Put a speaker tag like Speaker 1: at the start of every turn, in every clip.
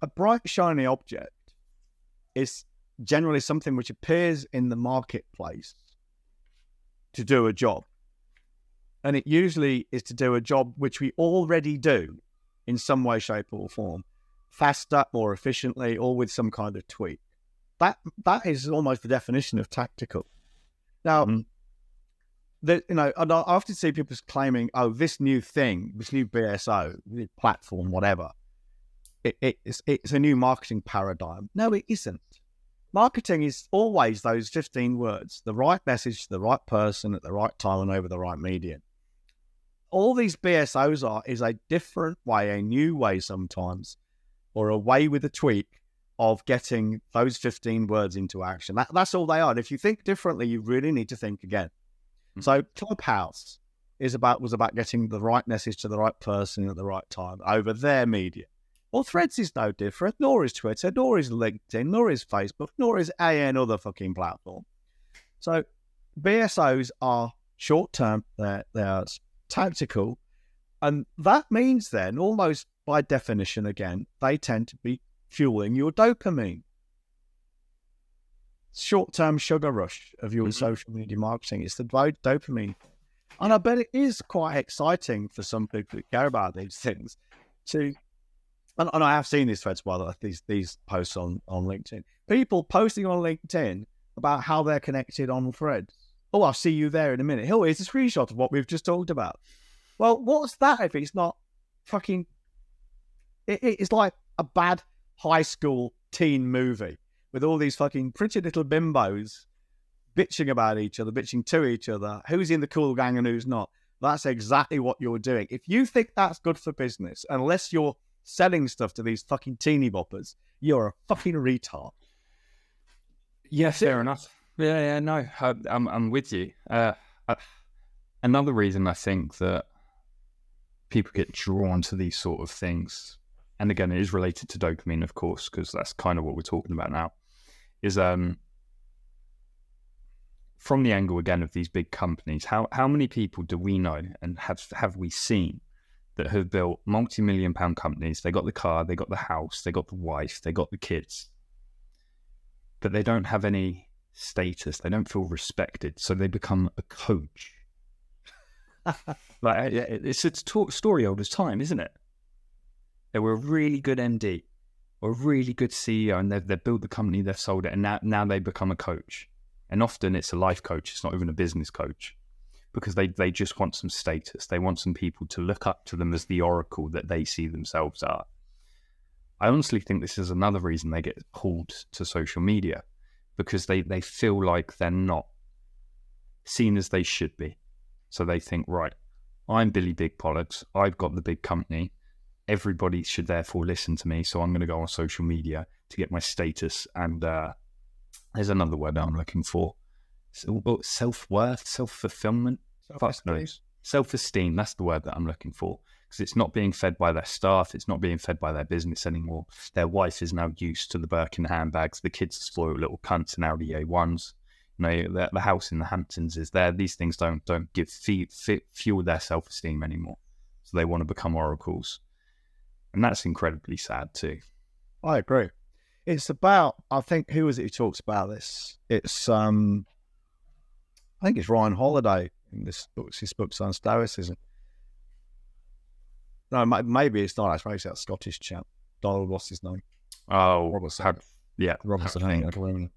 Speaker 1: a bright, shiny object is generally something which appears in the marketplace to do a job. And it usually is to do a job which we already do in some way, shape or form, faster, more efficiently, or with some kind of tweak. That is almost the definition of tactical. Now, and I often see people claiming, oh, this new thing, this new BSO, new platform, whatever, it's a new marketing paradigm. No, it isn't. Marketing is always those 15 words, the right message to the right person at the right time and over the right medium. All these BSOs is a different way, a new way sometimes, or a way with a tweak of getting those 15 words into action. That's all they are. And if you think differently, you really need to think again. Mm-hmm. So Clubhouse was about getting the right message to the right person at the right time over their media. Well, Threads is no different, nor is Twitter, nor is LinkedIn, nor is Facebook, nor is any other fucking platform. So BSOs are short-term, they're tactical, and that means then, almost by definition again, they tend to be fueling your dopamine. Short-term sugar rush of your social media marketing. It's the dopamine. And I bet it is quite exciting for some people who care about these things to... And I have seen these threads, by the way, these posts on LinkedIn. People posting on LinkedIn about how they're connected on Threads. Oh, I'll see you there in a minute. Here, here's a screenshot of what we've just talked about. Well, what's that if it's not fucking... It's like a bad high school teen movie with all these fucking pretty little bimbos bitching about each other, bitching to each other, who's in the cool gang and who's not. That's exactly what you're doing. If you think that's good for business, unless you're selling stuff to these fucking teeny boppers, you're a fucking retard.
Speaker 2: Yeah, fair enough. Yeah, no, I'm with you. Another reason I think that people get drawn to these sort of things, and again, it is related to dopamine, of course, because that's kind of what we're talking about now, is from the angle again of these big companies. How many people do we know and have we seen that have built multi-million-pound companies? They got the car, they got the house, they got the wife, they got the kids, but they don't have any status. They don't feel respected, so they become a coach. Like it's a story all this time, isn't it? They were a really good MD or a really good CEO, and they've built the company, they've sold it, and now they become a coach. And often it's a life coach. It's not even a business coach, because they just want some status. They want some people to look up to them as the oracle that they see themselves are. I honestly think this is another reason they get pulled to social media, because they feel like they're not seen as they should be. So they think, right, I'm Billy Big Bollocks. I've got the big company. Everybody should therefore listen to me. So I'm going to go on social media to get my status. And there's another word I'm looking for. Self-worth, self-fulfillment. Self-esteem. That's the word that I'm looking for. Because it's not being fed by their staff. It's not being fed by their business anymore. Their wife is now used to the Birkin handbags. The kids are spoiled little cunts in Audi A1s. You know, the house in the Hamptons is there. These things don't give fuel their self-esteem anymore. So they want to become oracles. And that's incredibly sad too.
Speaker 1: I agree. It's about, I think, who is it who talks about this? It's, I think it's Ryan Holiday in his book's on Stoicism. No, maybe it's not. It's that Scottish chap. Donald, what's his name?
Speaker 2: Oh,
Speaker 1: Robertson.
Speaker 2: Robertson.
Speaker 1: I don't remember.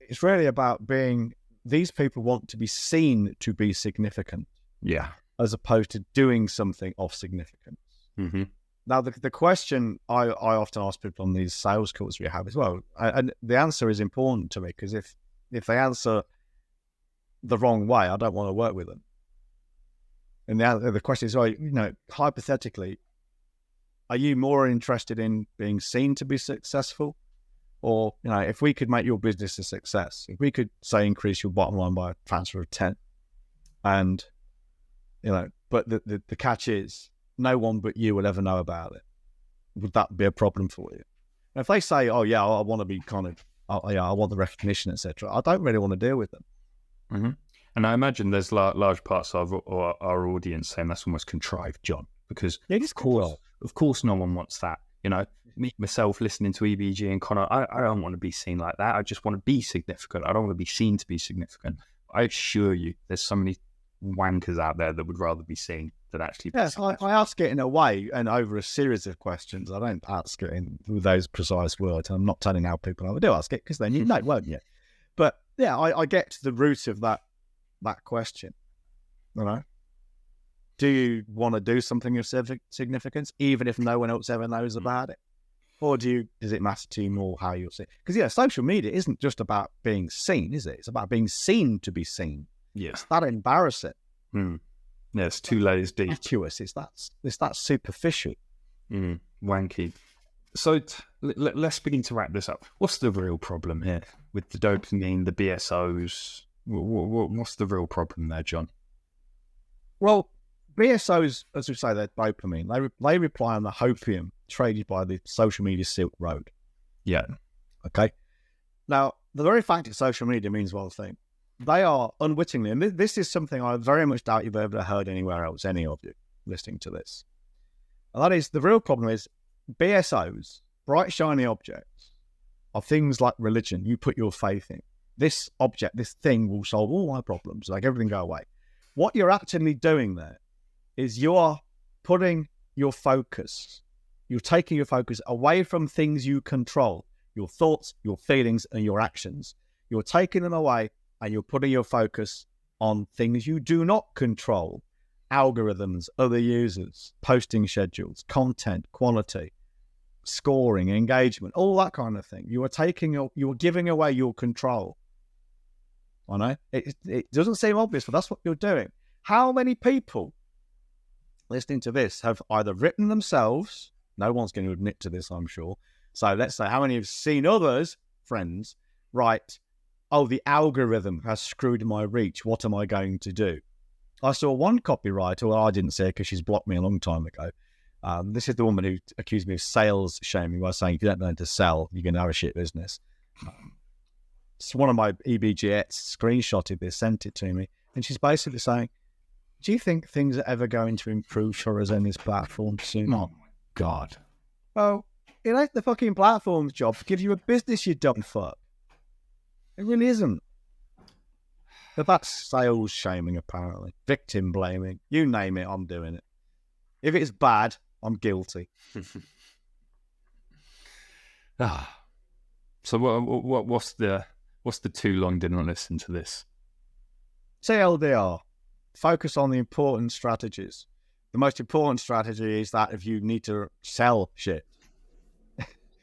Speaker 1: It's really about these people want to be seen to be significant.
Speaker 2: Yeah.
Speaker 1: As opposed to doing something of significance.
Speaker 2: Mm-hmm.
Speaker 1: Now, the question I often ask people on these sales calls we have as well, and the answer is important to me, because if they answer the wrong way, I don't want to work with them. And the question is, hypothetically, are you more interested in being seen to be successful? Or, if we could make your business a success, if we could, say, increase your bottom line by a factor of 10, and, but the catch is, no one but you will ever know about it. Would that be a problem for you? And if they say, oh, yeah, I want to be I want the recognition, etc., I don't really want to deal with them.
Speaker 2: Mm-hmm. And I imagine there's large parts of our audience saying that's almost contrived, John, because of course no one wants that. me, myself, listening to EBG and Connor, I don't want to be seen like that. I just want to be significant. I don't want to be seen to be significant. I assure you, there's so many wankers out there that would rather be seen than actually be
Speaker 1: Yes, I ask it in a way and over a series of questions. I don't ask it with those precise words. I'm not telling how people I do ask it, because then you know, won't you? But yeah, I get to the root of that question. You know, do you want to do something of significance, even if no one else ever knows about it? Or does it matter to you more how you'll see it? Because social media isn't just about being seen, is it? It's about being seen to be seen.
Speaker 2: Yes.
Speaker 1: It's that embarrassing.
Speaker 2: Yeah, it's 2 layers deep.
Speaker 1: Fatuous. It's that superficial.
Speaker 2: Wanky. So let's begin to wrap this up. What's the real problem here with the dopamine, the BSOs? What's the real problem there, John?
Speaker 1: Well, BSOs, as we say, they're dopamine. They rely on the hopium traded by the social media Silk Road.
Speaker 2: Yeah.
Speaker 1: Okay. Now, the very fact that social media means one thing, they are unwittingly, and this is something I very much doubt you've ever heard anywhere else, any of you listening to this. And that is, the real problem is BSOs, bright, shiny objects, are things like religion. You put your faith in. This object, this thing will solve all my problems, like everything go away. What you're actually doing there is you are putting your focus, you're taking your focus away from things you control, your thoughts, your feelings, and your actions. You're taking them away and you're putting your focus on things you do not control. Algorithms, other users, posting schedules, content, quality, scoring, engagement, all that kind of thing. You are giving away your control. I know it doesn't seem obvious, but that's what you're doing. How many people listening to this have either written themselves? No one's going to admit to this, I'm sure. So let's say how many have seen others, friends, write, oh, the algorithm has screwed my reach. What am I going to do? I saw one copywriter, well, I didn't see her because she's blocked me a long time ago. This is the woman who accused me of sales shaming by saying, if you don't know how to sell, you're going to have a shit business. So one of my EBGets screenshotted this, sent it to me, and she's basically saying, do you think things are ever going to improve for us on this platform soon?
Speaker 2: Oh, my God.
Speaker 1: Well, it ain't the fucking platform's job to give you a business, you dumb fuck. It really isn't. But that's sales shaming, apparently. Victim blaming. You name it, I'm doing it. If it's bad, I'm guilty.
Speaker 2: So what's the too long didn't listen to this?
Speaker 1: TLDR. Focus on the important strategies. The most important strategy is that if you need to sell shit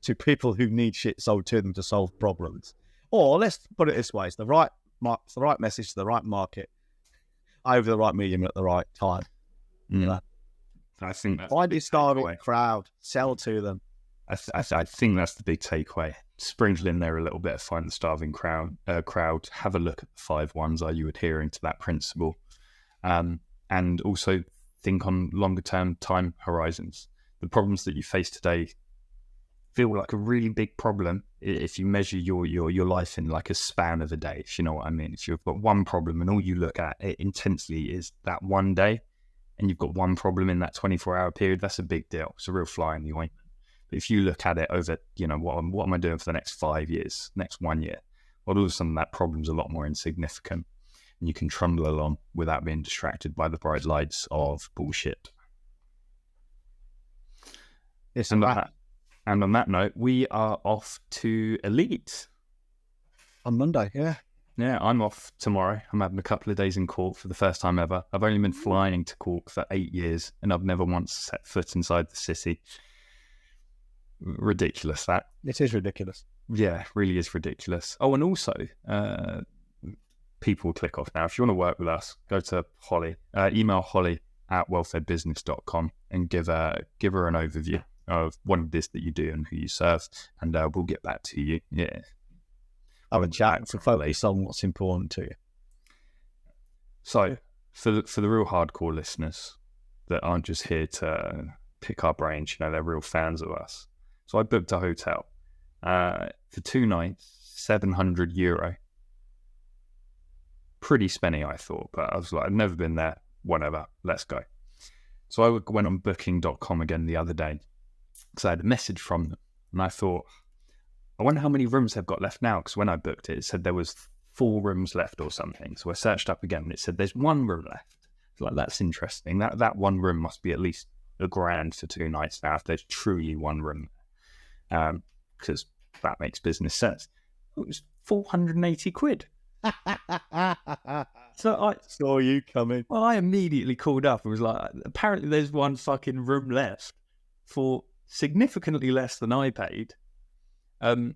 Speaker 1: to people who need shit sold to them to solve problems. Or let's put it this way, it's the right message to the right market over the right medium at the right time. You know?
Speaker 2: I think that's
Speaker 1: find your starving crowd, sell to them.
Speaker 2: I think that's the big takeaway. Sprinkle in there a little bit of find the starving crowd. Have a look at the 5 ones. Are you adhering to that principle? And also think on longer term time horizons. The problems that you face today feel like a really big problem if you measure your life in like a span of a day, if you know what I mean. If you've got one problem and all you look at it intensely is that one day, and you've got one problem in that 24-hour period, that's a big deal. It's a real fly in the ointment. But if you look at it over, what am I doing for the next 5 years, next 1 year? Well, all of a sudden that problem's a lot more insignificant, and you can trundle along without being distracted by the bright lights of bullshit.
Speaker 1: Yes,
Speaker 2: and on that note, we are off to Elite.
Speaker 1: On Monday, yeah.
Speaker 2: Yeah, I'm off tomorrow. I'm having a couple of days in Cork for the first time ever. I've only been flying to Cork for 8 years, and I've never once set foot inside the city. Ridiculous, that.
Speaker 1: It is ridiculous.
Speaker 2: Yeah, it really is ridiculous. Oh, and also, people click off now. If you want to work with us, go to Holly. Email holly@wellfedbusiness.com and give her an overview of what it is that you do and who you serve, and we'll get back to you. Yeah.
Speaker 1: Have a chat to focus on what's important to you.
Speaker 2: So, for the real hardcore listeners that aren't just here to pick our brains, they're real fans of us. So I booked a hotel for 2 nights, €700. Pretty spenny, I thought, but I was like, I've never been there. Whatever, let's go. So I went on booking.com again the other day, because I had a message from them, and I thought, I wonder how many rooms they've got left now, because when I booked it, it said there was 4 rooms left or something. So I searched up again, and it said there's 1 room left. It's like, that's interesting. That 1 room must be at least $1,000 for 2 nights now, if there's truly 1 room, because that makes business sense. It was 480 quid. So I
Speaker 1: saw you coming.
Speaker 2: Well, I immediately called up and was like, apparently there's 1 fucking room left for significantly less than I paid. Can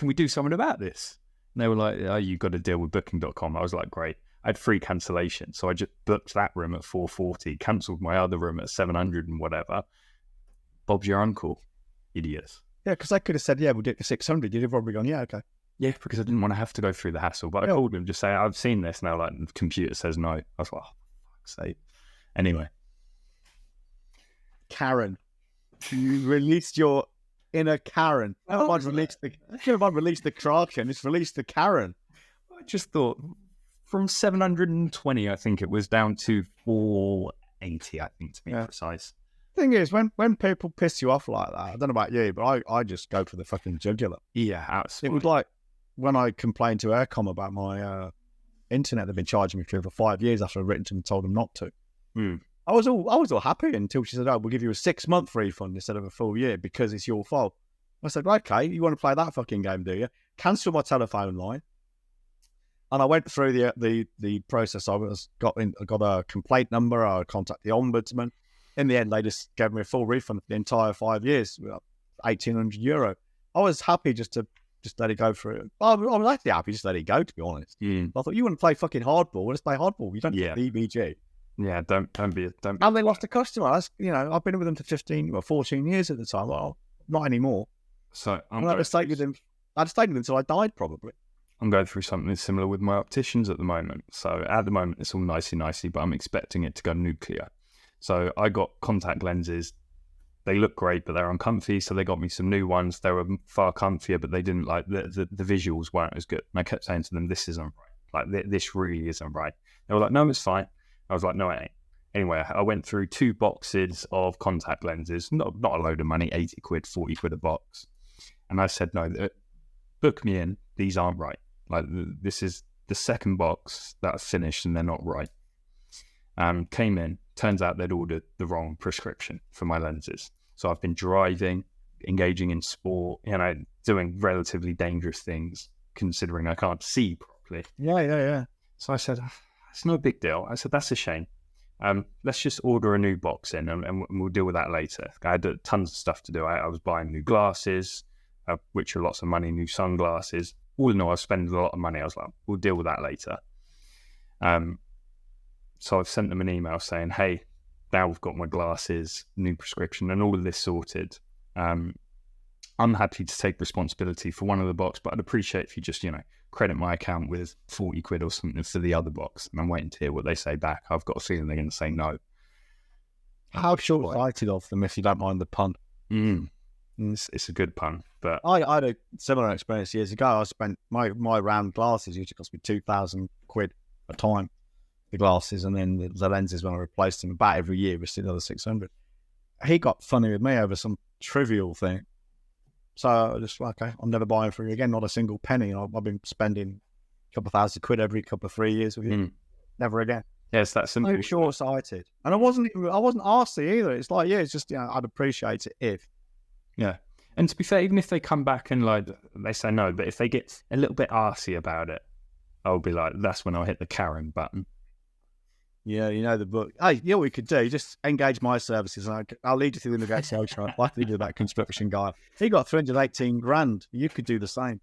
Speaker 2: we do something about this? And they were like, oh, you got to deal with booking.com. I was like, great. I had free cancellation. So I just booked that room at 440, cancelled my other room at 700 and whatever. Bob's your uncle, idiots.
Speaker 1: Yeah, because I could have said, yeah, we'll do it for 600. You'd have probably gone, yeah, okay.
Speaker 2: Yeah, because I didn't want to have to go through the hassle. But I called them, just say, I've seen this. Now, like, the computer says no. I was like, oh, for fuck's sake. Anyway.
Speaker 1: Karen. You released your inner Karen. No one released the Kraken. It's released the Karen.
Speaker 2: I just thought, from 720, I think it was, down to 480, I think, to be precise.
Speaker 1: Thing is, when people piss you off like that, I don't know about you, but I just go for the fucking jugular.
Speaker 2: Yeah, absolutely.
Speaker 1: It was like when I complained to Aircom about my internet, they've been charging me for 5 years after I've written to them and told them not to. I was all happy until she said, oh, we'll give you a 6-month refund instead of a full year because it's your fault. I said, okay, you want to play that fucking game, do you? Cancel my telephone line. And I went through the process. I got a complaint number. I contacted the ombudsman. In the end, they just gave me a full refund for the entire 5 years, €1,800. I was happy just to let it go through. I was actually happy just to let it go, to be honest. I thought, you want to play fucking hardball? Let's play hardball. You don't need EBG.
Speaker 2: Yeah, don't be.
Speaker 1: And they lost a customer. That's, I've been with them for 14 years at the time. Well, not anymore.
Speaker 2: So
Speaker 1: I stayed with them. I'd stayed with them until I died, probably.
Speaker 2: I'm going through something similar with my opticians at the moment. So at the moment, it's all nicey, but I'm expecting it to go nuclear. So I got contact lenses. They look great, but they're uncomfy. So they got me some new ones. They were far comfier, but they didn't like the visuals weren't as good. And I kept saying to them, this isn't right. Like this really isn't right. They were like, no, it's fine. I was like, no, it ain't. Anyway, I went through 2 boxes of contact lenses, not a load of money, 80 quid, 40 quid a box. And I said, no, book me in. These aren't right. Like, this is the 2nd box that I finished and they're not right. Came in, turns out they'd ordered the wrong prescription for my lenses. So I've been driving, engaging in sport, doing relatively dangerous things, considering I can't see properly.
Speaker 1: Yeah.
Speaker 2: So I said, it's no big deal. I said, that's a shame. Let's just order a new box in and we'll deal with that later. I had tons of stuff to do. I was buying new glasses, which are lots of money, new sunglasses. All in all, I was spending a lot of money. I was like, we'll deal with that later. So I've sent them an email saying, hey, now we've got my glasses, new prescription, and all of this sorted. I'm happy to take responsibility for one of the box, but I'd appreciate if you just, credit my account with 40 quid or something for the other box. And I'm waiting to hear what they say back. I've got a feeling they're going to say no.
Speaker 1: How short-sighted of them, if you don't mind the pun.
Speaker 2: It's a good pun. But
Speaker 1: I had a similar experience years ago. I spent my round glasses usually cost me 2,000 quid a time, the glasses, and then the lenses when I replaced them about every year was another 600. He got funny with me over some trivial thing. So I just, okay, I'm never buying for you again, not a single penny. I've been spending a couple of thousand quid every couple of 3 years with you. Never again.
Speaker 2: Yeah, it's that simple.
Speaker 1: So short-sighted. And I wasn't arsey either. It's like, it's just, I'd appreciate it if.
Speaker 2: Yeah. And to be fair, even if they come back and they say no, but if they get a little bit arsey about it, I'll be like, that's when I'll hit the Karen button.
Speaker 1: Yeah, the book. Hey, what we could do, just engage my services and I'll lead you through the negotiation. Like they did that construction guy. He got 318 grand. You could do the same.